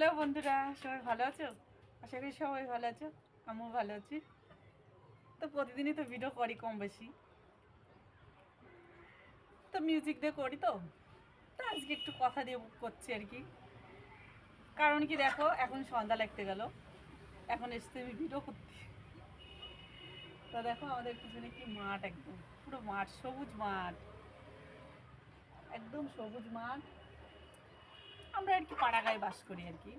Hello বন্ধুরা, সবাই ভালো আছো? আশা করি সবাই ভালো আছো, আমিও ভালো আছি। তো প্রতিদিনই তো ভিডিও করি কম বেশি, তো মিউজিক দিয়ে করি। তো আজকে একটু কথা দিয়ে করছি আর কি। কারণ কি দেখো, এখন সন্ধ্যা লাগতে গেল, এখন এসে আমি ভিডিও করতে। তো দেখো আমাদের পিছনে কি মাঠ, একদম পুরো মাঠ, সবুজ মাঠ, একদম সবুজ মাঠ। আমরা আর কি পাড়াগাঁয়ে বাস করি আর কি,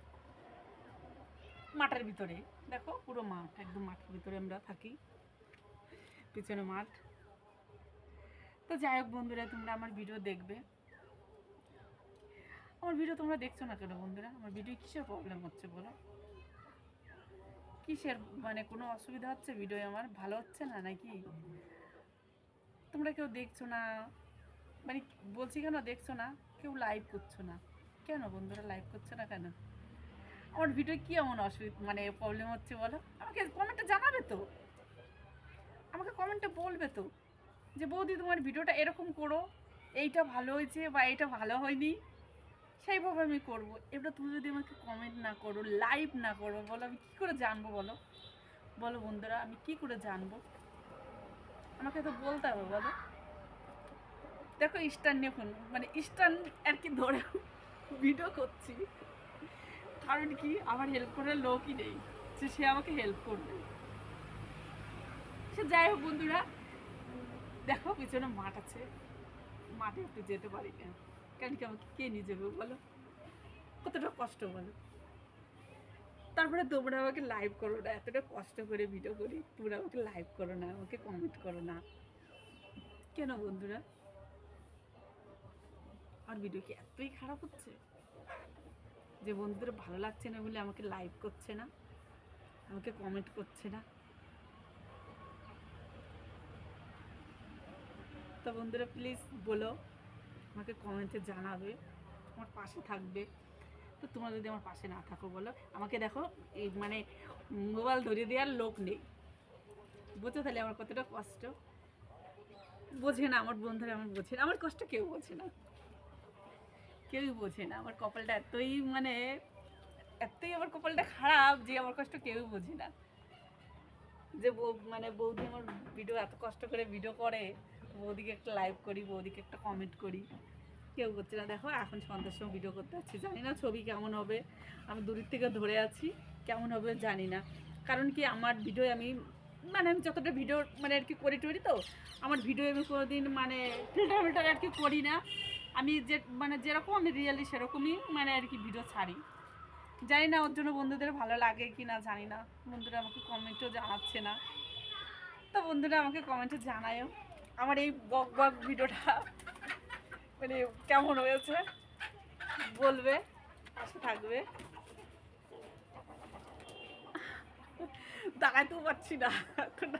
মাঠের ভিতরে। দেখো পুরো মাঠ, একদম মাঠের ভিতরে আমরা থাকি, পিছনে মাঠ। তো যাই হোক বন্ধুরা, তোমরা আমার ভিডিও দেখবে। আমার ভিডিও তোমরা দেখছো না কেন বন্ধুরা? আমার ভিডিও কিসের প্রবলেম হচ্ছে বলো? কিসের মানে কোনো অসুবিধা হচ্ছে? ভিডিও আমার ভালো হচ্ছে না নাকি? তোমরা কেউ দেখছো না, মানে বলছি কেন দেখছো না? কেউ লাইভ করছো না কেন বন্ধুরা? লাইভ করছো না কেন? আমার ভিডিও কি এমন অসুবিধা মানে প্রবলেম হচ্ছে বলো? আমাকে কমেন্টে জানাবে তো, আমাকে কমেন্টে বলবে তো যে বৌদি তোমার ভিডিওটা এরকম করো, এইটা ভালো হয়েছে বা এইটা ভালো হয়নি, সেইভাবে আমি করবো। এবার তুমি যদি আমাকে কমেন্ট না করো, লাইভ না করো, বলো আমি কী করে জানবো? বলো বলো বন্ধুরা, আমি কি করে জানবো? আমাকে তো বলতে হবে বলো। দেখো স্ট্যান্ড নিয়ে ফোন, মানে স্ট্যান্ড আর কি ধরে ভিডিও করছি, কারণ কি আমার হেল্প করার লোকই নেই যে সে আমাকে হেল্প করবে। সে যাই হোক বন্ধুরা, দেখো পিছনে মাঠ আছে, মাঠে একটু যেতে পারি না, কারণ কি আমাকে কে নিয়ে যাবে বলো? কতটা কষ্ট বলো? তারপরে তোমরা আমাকে লাইভ করো না, এতটা কষ্ট করে ভিডিও করি, তোমরা আমাকে লাইভ করো না, আমাকে কমেন্ট করো না কেন বন্ধুরা? আর ভিডিও কি এতই খারাপ হচ্ছে যে বন্ধুদের ভালো লাগছে না বলে আমাকে লাইভ করছে না, আমাকে কমেন্ট করছে না? তো বন্ধুরা প্লিজ বলো, আমাকে কমেন্টে জানাবে, আমার পাশে থাকবে। তো তোমরা যদি আমার পাশে না থাকো বলো, আমাকে দেখো এই মানে মোবাইল ধরিয়ে দেওয়ার লোক নেই, বুঝছো তাহলে আমার কতটা কষ্ট? বোঝে না আমার বন্ধুরা, আমার বোঝে না আমার কষ্ট, কেউ বোঝে না, কেউই বোঝে না। আমার কপালটা এতই মানে এতই আমার কপালটা খারাপ যে আমার কষ্ট কেউই বোঝে না। যে মানে বৌদি আমার ভিডিও এত কষ্ট করে ভিডিও করে, বৌদিকে একটা লাইভ করি, বৌদিকে একটা কমেন্ট করি, কেউ করছে না। দেখো এখন সন্ধ্যার সময় ভিডিও করতে যাচ্ছি, জানি না ছবি কেমন হবে, আমি দূরের থেকে ধরে আছি, কেমন হবে জানি না। কারণ কি আমার ভিডিও আমি মানে আমি যতটা ভিডিও মানে আর কি করি টরি, তো আমার ভিডিও আমি কোনোদিন মানে ফিল্টার ফিল্টার আর কি করি না। আমি যে মানে যেরকম আমি রিয়েলি সেরকমই মানে আর কি ভিডিও ছাড়ি। জানি না ওর জন্য বন্ধুদের ভালো লাগে কি না জানি না, বন্ধুরা আমাকে কমেন্টও জানাচ্ছে না। তো বন্ধুরা আমাকে কমেন্টে জানায়ও আমার এই বক বক ভিডিওটা মানে কেমন হয়েছে, বলবে, পাশে থাকবে। দাঁড়াতেও পারছি না এখন,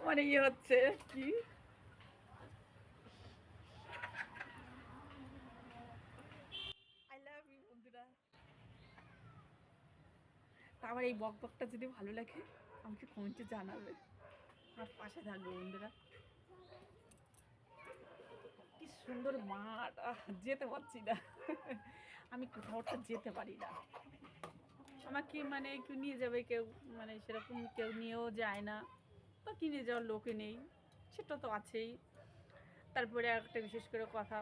মানে ইয়ে হচ্ছে কি, আই লাভ ইউ বন্ধুরা। তা আমার এই বক বকটা যদি ভালো লাগে আমাকে কমেন্টে জানাবে, আমার পাশে থাকবে বন্ধুরা। কি সুন্দর মাঠ, যেতে পারছি না, আমি কোথাও যেতে পারি না। আমাকে মানে কেউ নিয়ে যাবে, কেউ মানে সেরকম কেউ নিয়েও যায় না, বা কিনে যাওয়ার লোকে নেই, সেটা তো আছেই। তারপরে একটা বিশেষ করে কথা,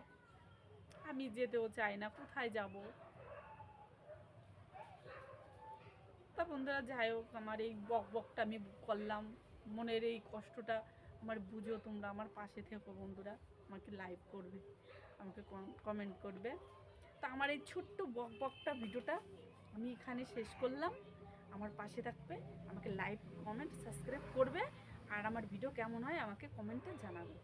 আমি যেতেও চাই না, কোথায় যাব? তা বন্ধুরা যাই হোক, আমার এই বক বকটা আমি করলাম, মনের এই কষ্টটা আমার বুঝো, তোমরা আমার পাশে থেকো বন্ধুরা, আমাকে লাইভ করবে, আমাকে কমেন্ট করবে। তা আমার এই ছোট্ট বক বকটা ভিডিওটা আমি এখানে শেষ করলাম। আমার পাশে থাকবে, আমাকে লাইভ কমেন্ট সাবস্ক্রাইব করবে, আর আমার ভিডিও কেমন হয় আমাকে কমেন্টে জানাবে।